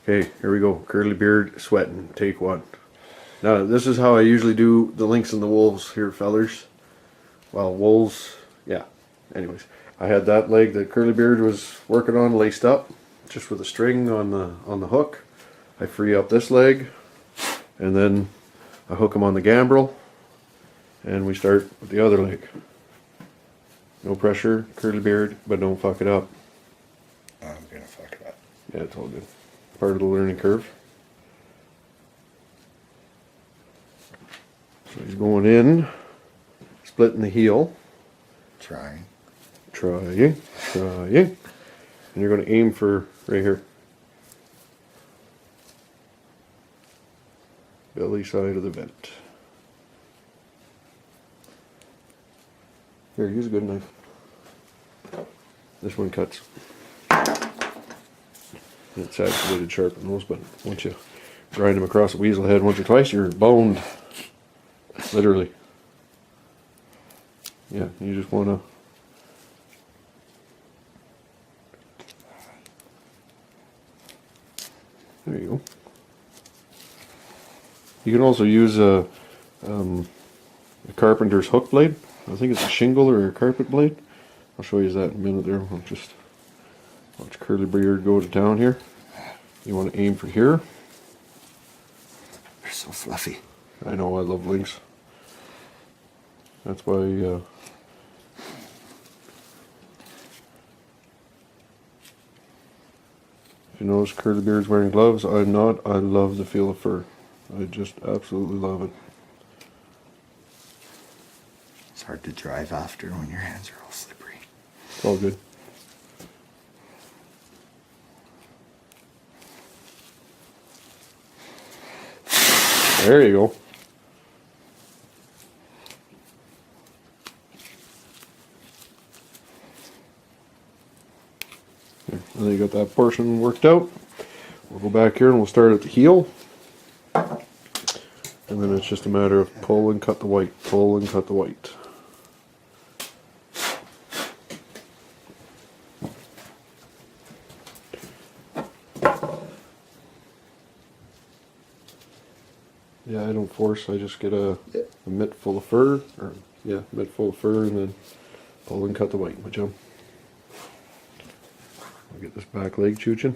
Okay, here we go. Curly beard, sweating, take one. Now, this is how I usually do the lynx and the wolves here, fellers. Well, wolves, yeah. Anyways, I had that leg that Curly beard was working on laced up, just with a string on the hook. I free up this leg, and then I hook him on the gambrel, and we start with the other leg. No pressure, Curly beard, but don't fuck it up. I'm gonna fuck it up. Yeah, it's all good. Part of the learning curve. So he's going in, splitting the heel. Trying. Trying. And you're going to aim for right here. Belly side of the vent. Here, use a good knife. This one cuts. It's activated sharp nose, but once you grind them across the weasel head once or twice, you're boned. Literally. Yeah, you just want to. There you go. You can also use a carpenter's hook blade. I think it's a shingle or a carpet blade. I'll show you that in a minute there. I'll just watch Curly beard go to town here. You want to aim for here. They're so fluffy. I know, I love lynx. That's why if you notice Curly beard's wearing gloves, I'm not. I love the feel of fur. I just absolutely love it. It's hard to drive after when your hands are all slippery. It's all good. There you go. And then you got that portion worked out. We'll go back here and we'll start at the heel. And then it's just a matter of pull and cut the white, pull and cut the white. Yeah, I don't force, I just get a mitt full of fur, or yeah, mitt full of fur, and then pull and cut the white, my chum. I'll get this back leg chooching.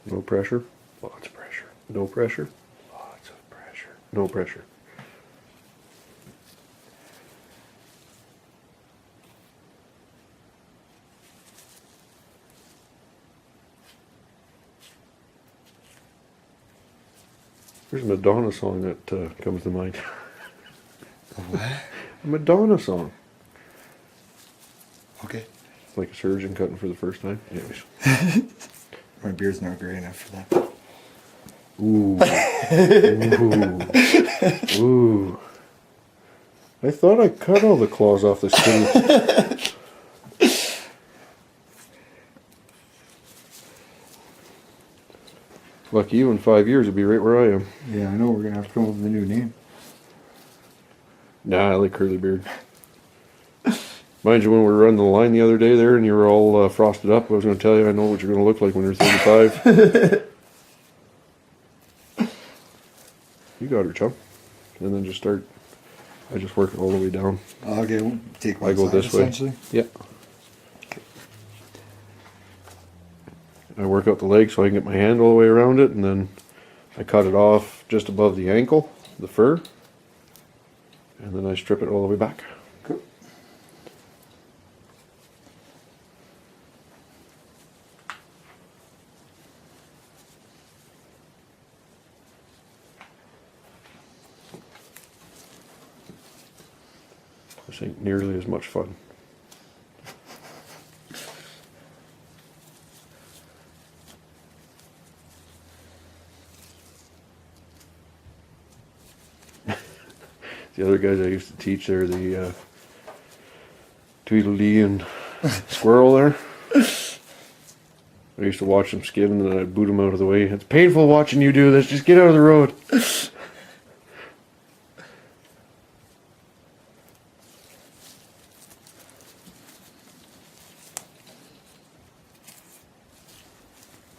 No pressure, lots of pressure. No pressure, lots of pressure. No pressure. There's a Madonna song that comes to mind. What? A Madonna song. Okay. Like a surgeon cutting for the first time. Anyways. My beard's not great enough for that. Ooh. Ooh. Ooh. I thought I cut all the claws off this kitty. Lucky you, in 5 years, it'll be right where I am. Yeah, I know. We're going to have to come up with a new name. Nah, I like Curly beard. Mind you, when we were running the line the other day there and you were all frosted up, I was going to tell you I know what you're going to look like when you're 35. You got her, chum. And then just start, I just work it all the way down. Okay, we'll take one I go side, this way. essentially. Yeah. I work out the leg so I can get my hand all the way around it, and then I cut it off just above the ankle, the fur, and then I strip it all the way back. Cool. This ain't nearly as much fun. The other guys I used to teach there, the Tweedledee and Squirrel there. I used to watch them skin and then I'd boot them out of the way. It's painful watching you do this, just get out of the road.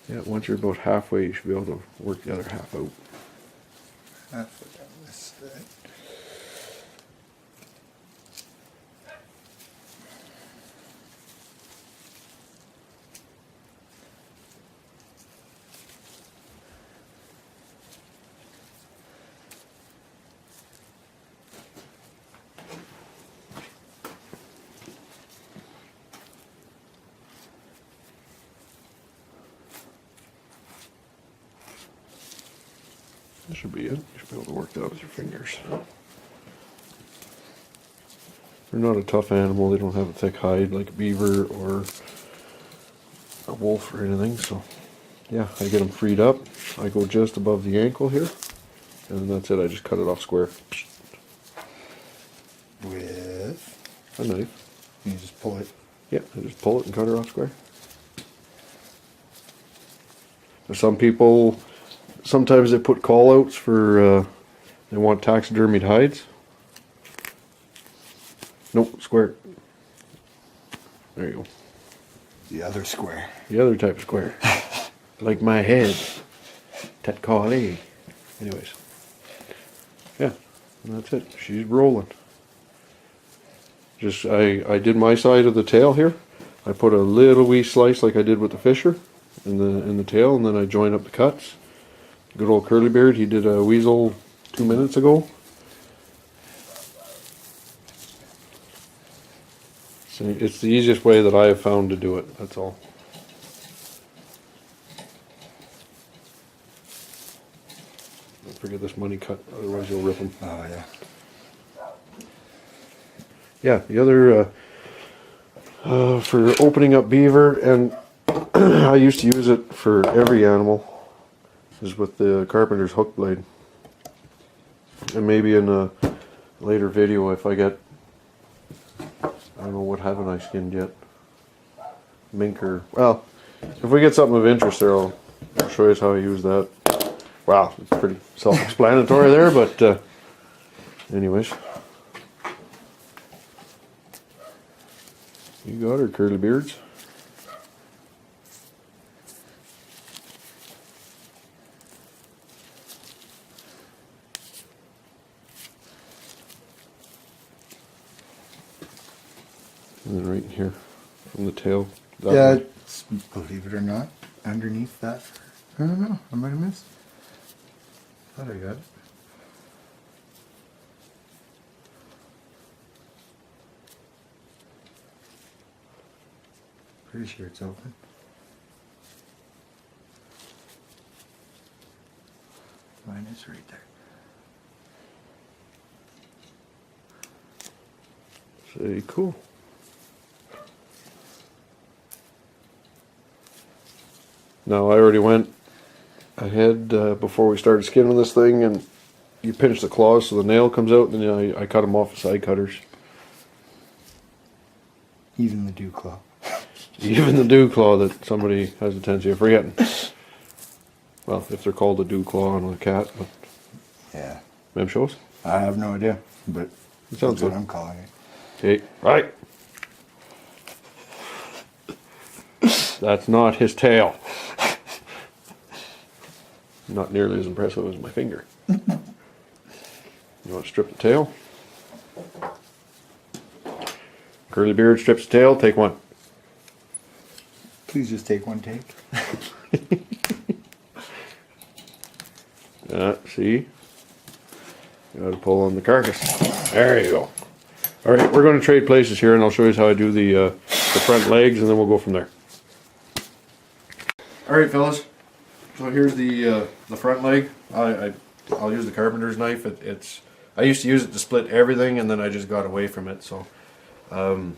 Yeah, once you're about halfway, you should be able to work the other half out. Halfway down this side. That should be it. You should be able to work that with your fingers. They're not a tough animal. They don't have a thick hide like a beaver or a wolf or anything. So, yeah, I get them freed up. I go just above the ankle here. And that's it. I just cut it off square. With A knife. you just pull it. Yeah, I just pull it and cut her off square. There's some people, sometimes they put call outs for, they want taxidermied hides. Nope, square. There you go. The other square. The other type of square. Like my head. Tet callie. Anyways. Yeah, and that's it. She's rolling. Just, I did my side of the tail here. I put a little wee slice like I did with the fisher in the tail, and then I joined up the cuts. Good old curly beard, he did a weasel 2 minutes ago. So it's the easiest way that I have found to do it, that's all. Don't forget this money cut, otherwise you'll rip them. Oh yeah. Yeah, the other, for opening up beaver, and I used to use it for every animal, is with the carpenter's hook blade. And maybe in a later video, if I get, I don't know, what haven't I skinned yet? Mink or, well, if we get something of interest there, I'll show you how I use that. Wow, it's pretty self-explanatory there, but anyways. You got her, curly beards. And then right in here, from the tail. that Yeah, way. it's, believe it or not, underneath that. I don't know. I might have missed. Thought I got it. Pretty sure it's open. Mine is right there. Say cool. Now I already went ahead before we started skinning this thing, and you pinch the claws so the nail comes out, and then I cut them off with side cutters. Even the dew claw. Even the dew claw that somebody has a tendency of forgetting. Well, if they're called a dew claw on a cat, but Yeah. maybe show us. I have no idea, but It sounds that's what good. I'm calling it. Okay, right. That's not his tail. Not nearly as impressive as my finger. You want to strip the tail? Curly beard strips the tail, take one. Please just take one take. See? You gotta pull on the carcass. There you go. Alright, we're going to trade places here, and I'll show you how I do the front legs, and then we'll go from there. Alright, fellas. So here's the front leg. I'll use the carpenter's knife. I used to use it to split everything, and then I just got away from it. So I don't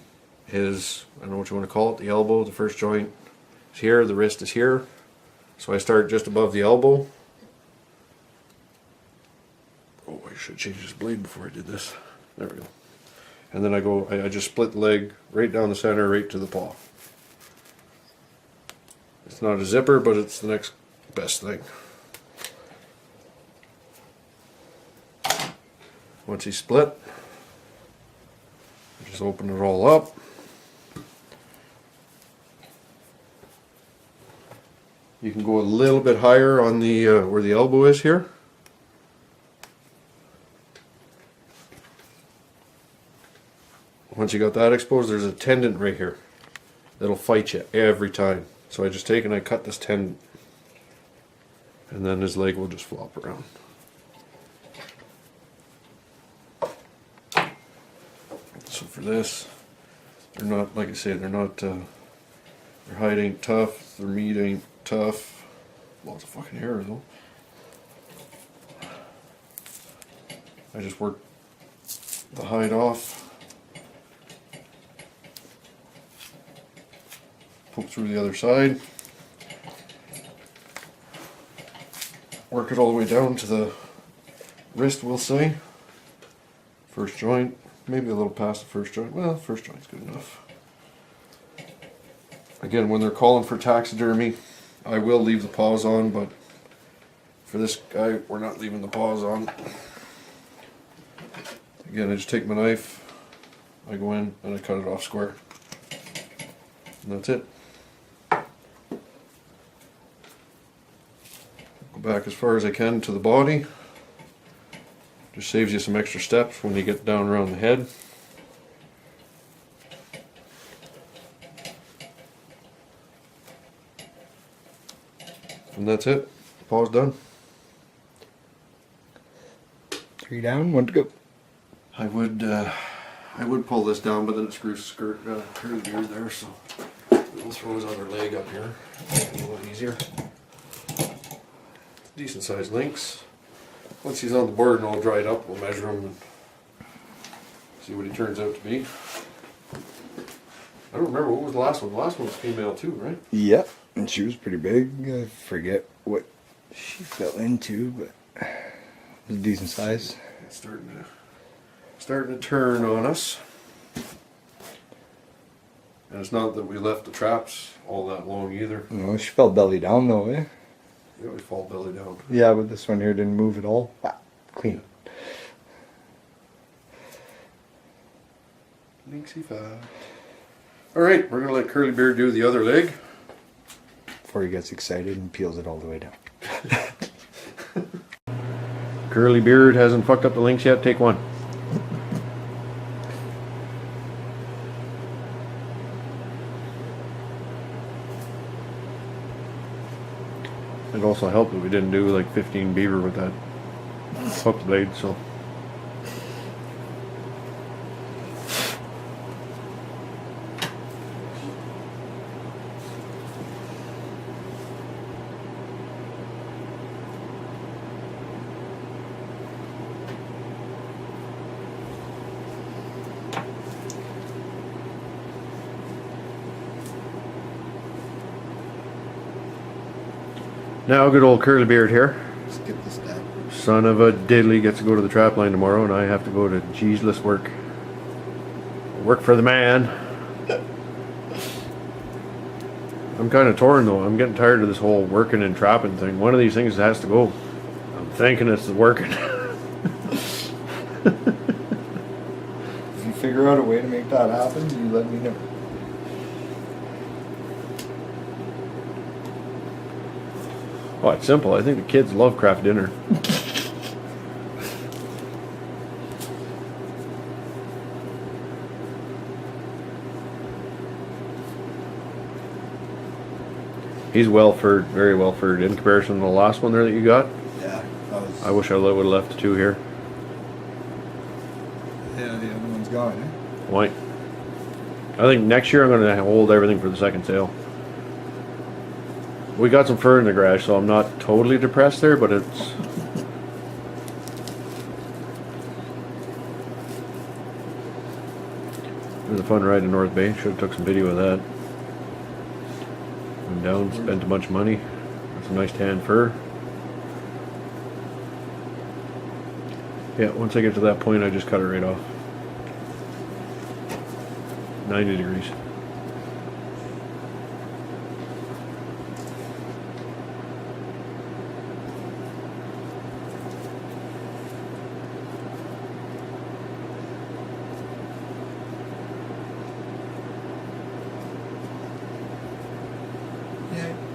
know what you want to call it, the elbow, the first joint is here, the wrist is here. So I start just above the elbow. Oh, I should change this blade before I did this. There we go. And then I just split the leg right down the center, right to the paw. It's not a zipper, but it's the next best thing. Once he's split, just open it all up. You can go a little bit higher on the where the elbow is here. Once you got that exposed, there's a tendon right here that'll fight you every time. So I just take and I cut this tendon, and then his leg will just flop around. So for this, they're not, like I say, they're not, their hide ain't tough, their meat ain't tough. Lots of fucking hair though. I just work the hide off. Poke through the other side. Work it all the way down to the wrist, we'll say. First joint, maybe a little past the first joint. Well, first joint's good enough. Again, when they're calling for taxidermy, I will leave the paws on, but for this guy, we're not leaving the paws on. Again, I just take my knife, I go in, and I cut it off square. And that's it. Go back as far as I can to the body. Just saves you some extra steps when you get down around the head. And that's it. Paw's done. 3 down, 1 to go. I would pull this down, but then it screws curly beard there, so we'll throw his other leg up here. Make it a little easier. Decent sized lynx. Once he's on the board and all dried up, we'll measure him and see what he turns out to be. I don't remember, what was the last one? The last one was female too, right? Yep, and she was pretty big. I forget what she fell into, but it was a decent size. It's starting to turn on us. And it's not that we left the traps all that long either. No, she fell belly down though, eh? We always fall belly down. Yeah, but this one here didn't move at all. Ah, clean. Lynxy fact. Alright, we're going to let Curly Beard do the other leg. Before he gets excited and peels it all the way down. Curly Beard hasn't fucked up the lynx yet. Take one. It also helped that we didn't do like 15 beaver with that hook blade, so. Now good old Curly Beard here. Skip the step. Son of a diddly gets to go to the trap line tomorrow, and I have to go to Jesus work. Work for the man. I'm kind of torn though. I'm getting tired of this whole working and trapping thing. One of these things has to go. I'm thinking it's working. If you figure out a way to make that happen, you let me know. Oh, it's simple. I think the kids love craft dinner. He's well furred, very well furred in comparison to the last one there that you got. Yeah, that was. I wish I would have left the two here. Yeah, the other one's gone, eh? Why? I think next year I'm going to hold everything for the second sale. We got some fur in the garage, so I'm not totally depressed there, but it's... It was a fun ride to North Bay. Should have took some video of that. Went down, spent a bunch of money. Got some nice tan fur. Yeah, once I get to that point, I just cut it right off. 90 degrees.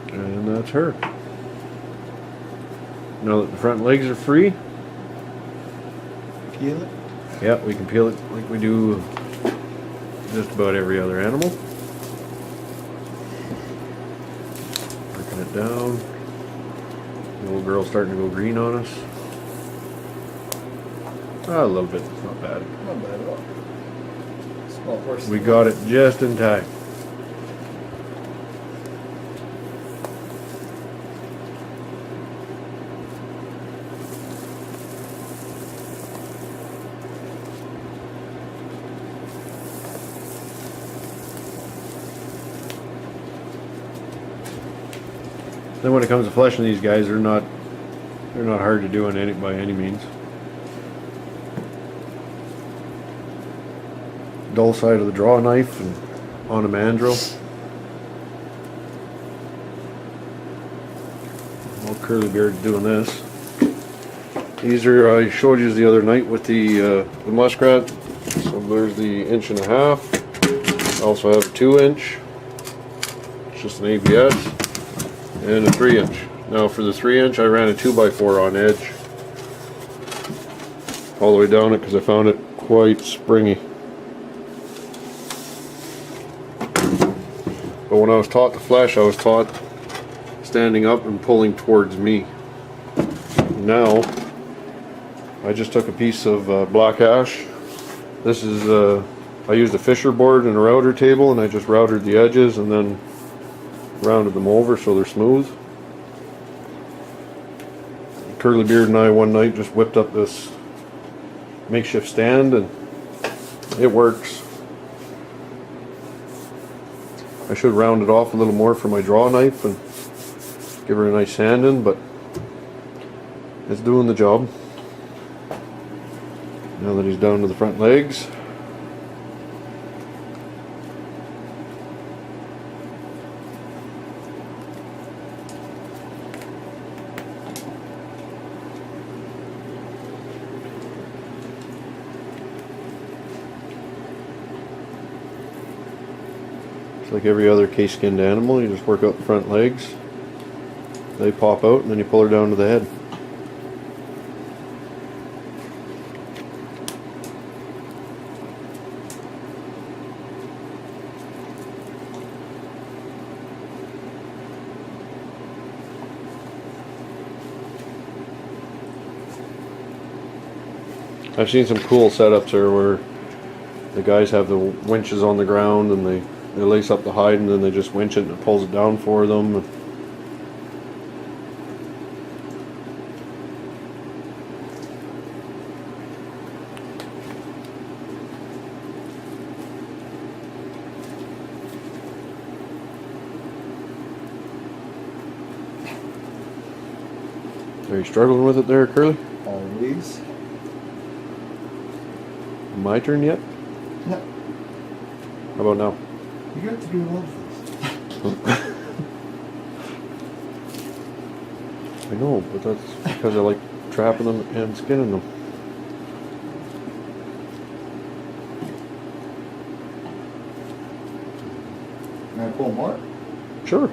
And that's that's her. Now that the front legs are free, Peel it. yeah, we can peel it like we do just about every other animal. Working it down. The little girl's starting to go green on us. A little bit, it's not bad. Not bad at all. Small horse. We got it just in time. Then when it comes to fleshing these guys, they're not hard to do by any means. Dull side of the draw knife and on a mandrel. Old curly beard doing this. These are I showed you the other night with the muskrat. So there's the 1.5 inch. I also have a 2 inch. It's just an ABS. And a 3 inch. Now for the 3 inch I ran a 2x4 on edge. All the way down it because I found it quite springy. But when I was taught to flesh, I was taught standing up and pulling towards me. Now, I just took a piece of black ash. This is, I used a fisher board and a router table, and I just routed the edges and then rounded them over so they're smooth. Curly Beard and I one night just whipped up this makeshift stand, and it works. I should round it off a little more for my draw knife and give her a nice sanding, but it's doing the job. Now that he's down to the front legs, it's like every other case-skinned animal. You just work out the front legs, they pop out, and then you pull her down to the head. I've seen some cool setups there where the guys have the winches on the ground and they lace up the hide and then they just winch it and it pulls it down for them. Are you struggling with it there, Curly? Always. My turn yet? No. How about now? You got to do all of this. I know, but that's because I like trapping them and skinning them. Can I pull more? Sure.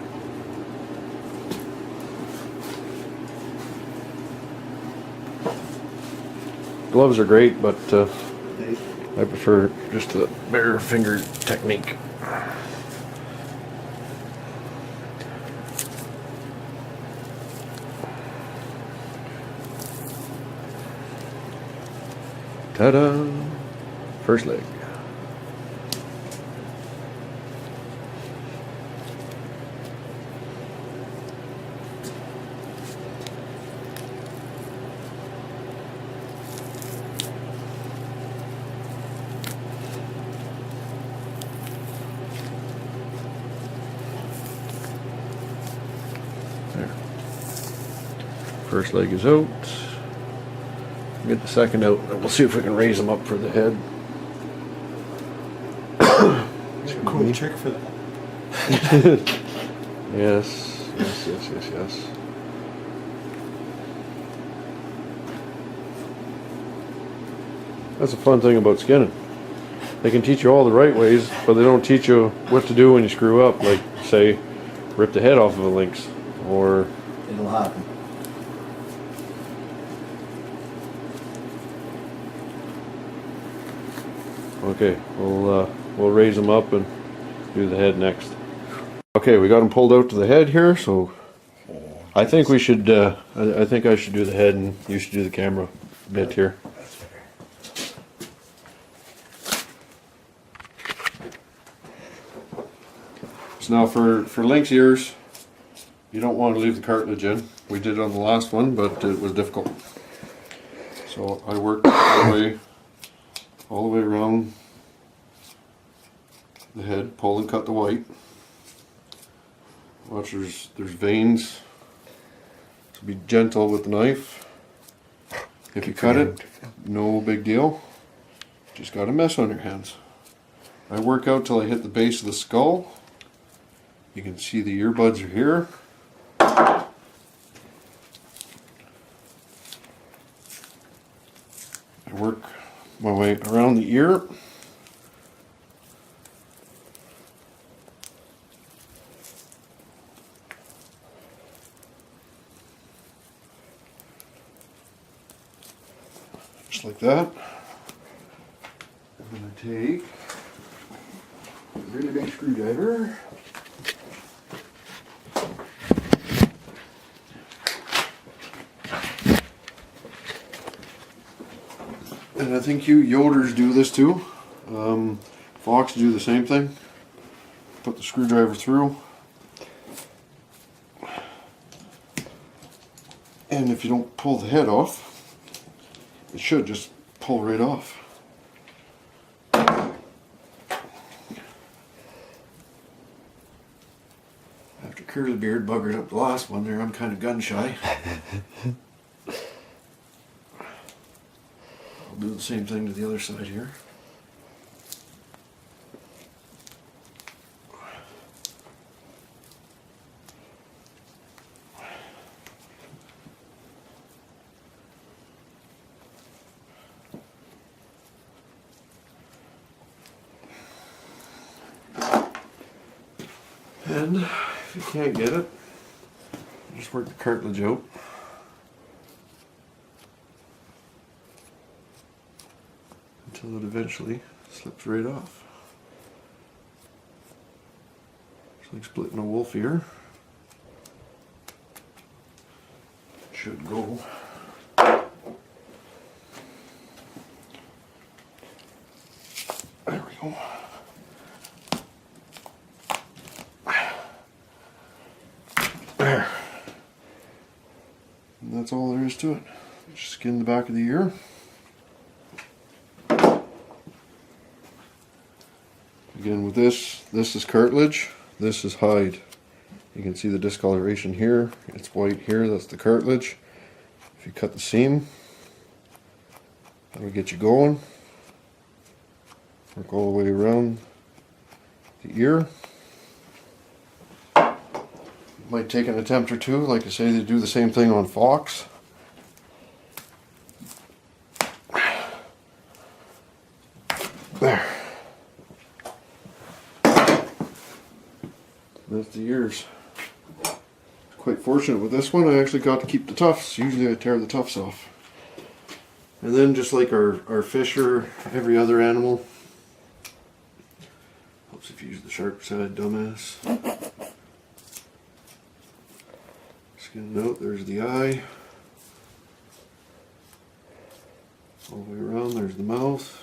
Gloves are great, but I prefer just the bare finger technique. Ta-da! First leg. There. First leg is out. Get the second out, and we'll see if we can raise them up for the head. Cool trick for that. Yes. That's the fun thing about skinning. They can teach you all the right ways, but they don't teach you what to do when you screw up. Like, say, rip the head off of a lynx. or It'll happen. okay, we'll raise them up and do the head next. Okay, we got them pulled out to the head here, so I think we should. I think I should do the head, and you should do the camera bit here. That's fair. So now for lynx ears, you don't want to leave the cartilage in. We did it on the last one, but it was difficult. So I worked all the way around the head, pull and cut the white. Watch, there's veins. So be gentle with the knife. If you cut it, no big deal. Just got a mess on your hands. I work out till I hit the base of the skull. You can see the earbuds are here. I work my way around the ear. Just like that. I'm going to take a really big screwdriver. And I think you Yoders do this too. Fox do the same thing. Put the screwdriver through. And if you don't pull the head off, it should just pull right off. After Curly Beard buggered up the last one there, I'm kind of gun shy. I'll do the same thing to the other side here. And if you can't get it, just work the cartilage out. Until it eventually slips right off. It's like splitting a wolf ear. It should go. There we go. There. And that's all there is to it. Just skin the back of the ear. Again, with this is cartilage, this is hide. You can see the discoloration here. It's white here, that's the cartilage. If you cut the seam, that'll get you going. Work all the way around the ear. Might take an attempt or two. Like I say, they do the same thing on fox. There. That's the ears. Quite fortunate with this one, I actually got to keep the tufts. Usually I tear the tufts off. And then just like our fish or every other animal. Helps if you use the sharp side, dumbass. Skin it out, there's the eye. All the way around, there's the mouth.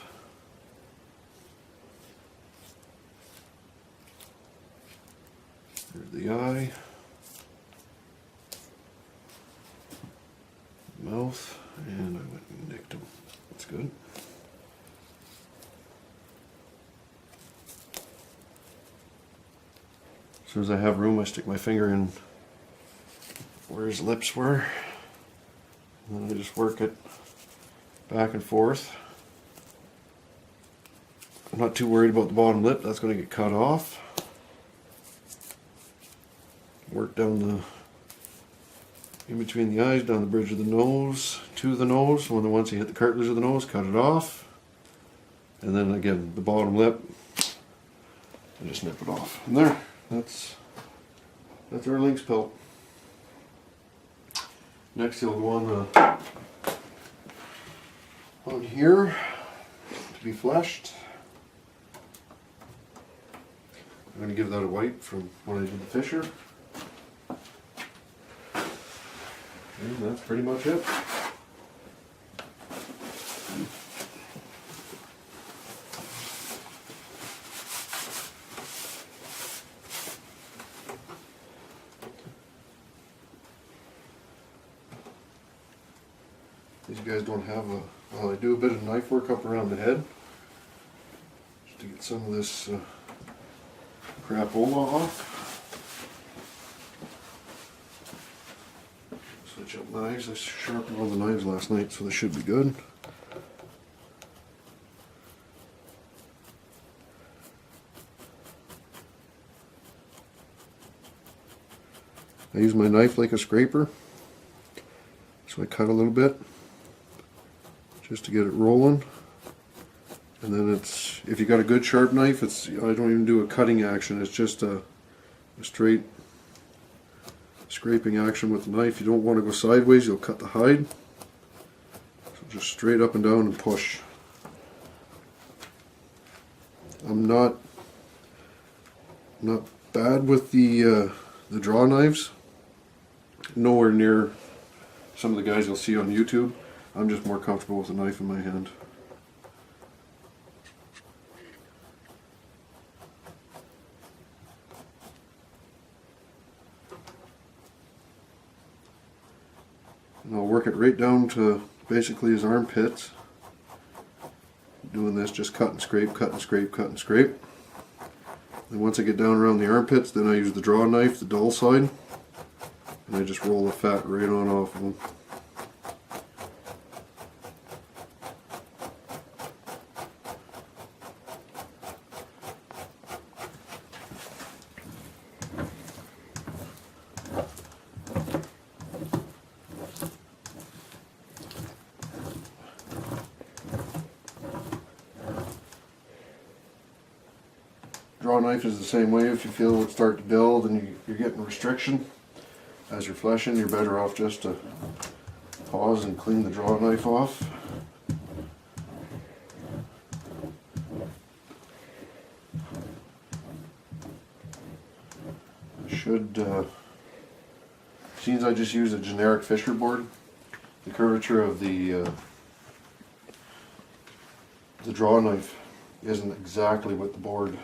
There's the eye. Mouth, and I went and nicked him. That's good. As soon as I have room, I stick my finger in where his lips were, and then I just work it back and forth. I'm not too worried about the bottom lip, that's going to get cut off. Work down the, in between the eyes, down the bridge of the nose, to the nose. Once you hit the cartilage of the nose, cut it off. And then again, the bottom lip, and just nip it off. And there, that's our lynx pelt. Next he'll go on here to be fleshed. I'm going to give that a wipe from when I did the fisher. And that's pretty much it. These guys don't have a, well, I do a bit of knife work up around the head just to get some of this crapola off. Switch up knives. I sharpened all the knives last night, so they should be good. I use my knife like a scraper, so I cut a little bit just to get it rolling. And then it's, if you got a good sharp knife, it's, I don't even do a cutting action, it's just a straight scraping action with the knife. You don't want to go sideways, you'll cut the hide. So just straight up and down and push. I'm not bad with the draw knives. Nowhere near some of the guys you'll see on YouTube. I'm just more comfortable with a knife in my hand. And I'll work it right down to basically his armpits. Doing this, just cut and scrape, cut and scrape, cut and scrape. And once I get down around the armpits, then I use the draw knife, the dull side, and I just roll the fat right on off of them. Draw knife is the same way. If you feel it start to build and you're getting restriction as you're fleshing, you're better off just to pause and clean the draw knife off. I should, since I just use a generic fisher board, the curvature of the draw knife isn't exactly with the board.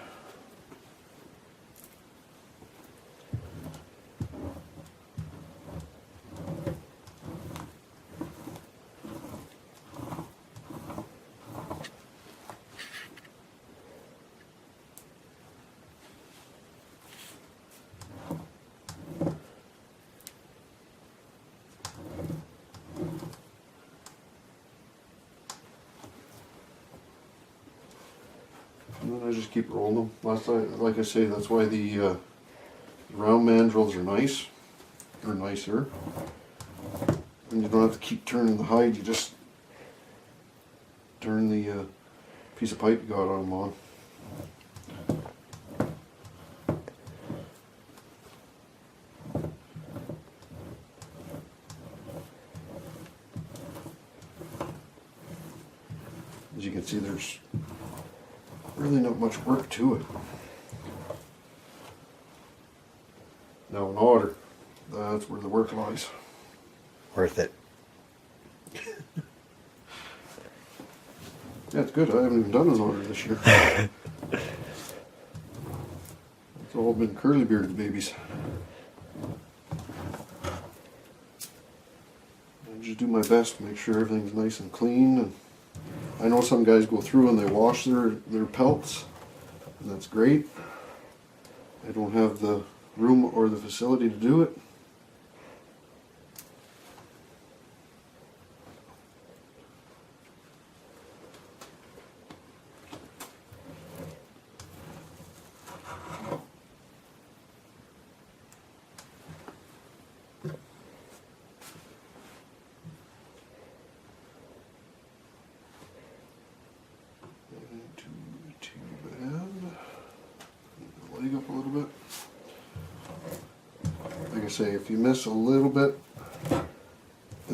And then I just keep rolling them. Like I say, that's why the round mandrels are nice, or nicer. And you don't have to keep turning the hide, you just turn the piece of pipe you got on them on. As you can see, there's really not much work to it. Now an otter, that's where the work lies. Worth it. Yeah, it's good. I haven't even done an otter this year. It's all been curly bearded babies. I just do my best to make sure everything's nice and clean. And I know some guys go through and they wash their pelts, and that's great. I don't have the room or the facility to do it. Too bad. The leg up a little bit. Like I say, if you miss a little bit,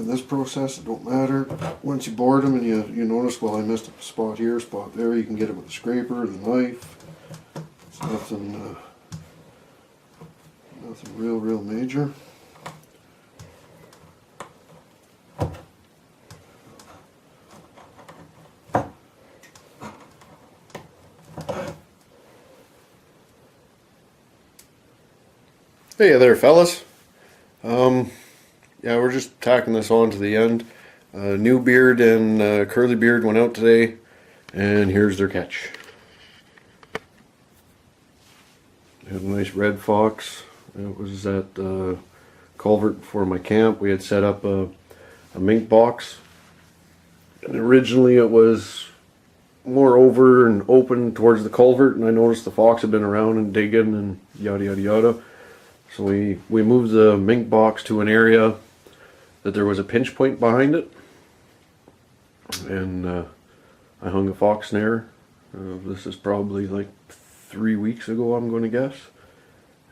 in this process, it don't matter. Once you board them and you notice, well, I missed a spot here, spot there, you can get it with a scraper, the knife. It's nothing, nothing real major. Hey there, fellas. Yeah, we're just tacking this on to the end. New beard and curly beard went out today, and here's their catch. Had a nice red fox. It was at culvert for my camp. We had set up a mink box, and originally it was more over and open towards the culvert, and I noticed the fox had been around and digging and yada yada yada. So we moved the mink box to an area that there was a pinch point behind it, and I hung a fox snare. This is probably like 3 weeks ago, I'm going to guess,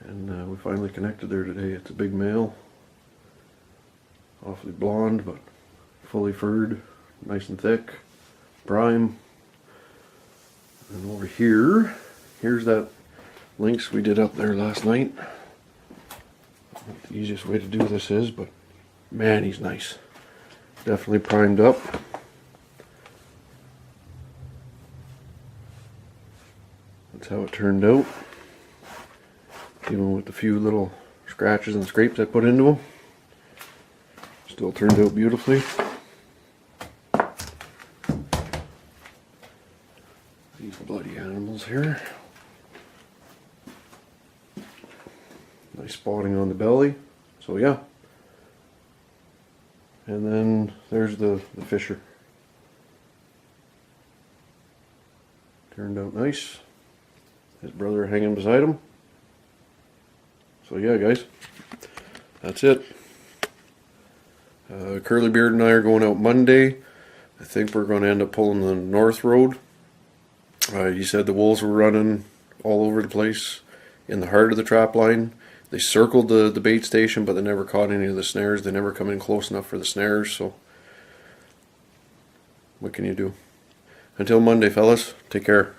and we finally connected there today. It's a big male, awfully blonde but fully furred, nice and thick, prime. And over here, here's that lynx we did up there last night. The easiest way to do this is, but man, he's nice. Definitely primed up. That's how it turned out. Even with the few little scratches and scrapes I put into him, still turned out beautifully. These bloody animals here. Nice spotting on the belly. So yeah. And then there's the fisher. Turned out nice. His brother hanging beside him. So yeah, guys, that's it. Curly Beard and I are going out Monday. I think we're going to end up pulling the north road. He said the wolves were running all over the place in the heart of the trap line. They circled the bait station, but they never caught any of the snares. They never come in close enough for the snares, so what can you do? Until Monday, fellas, take care.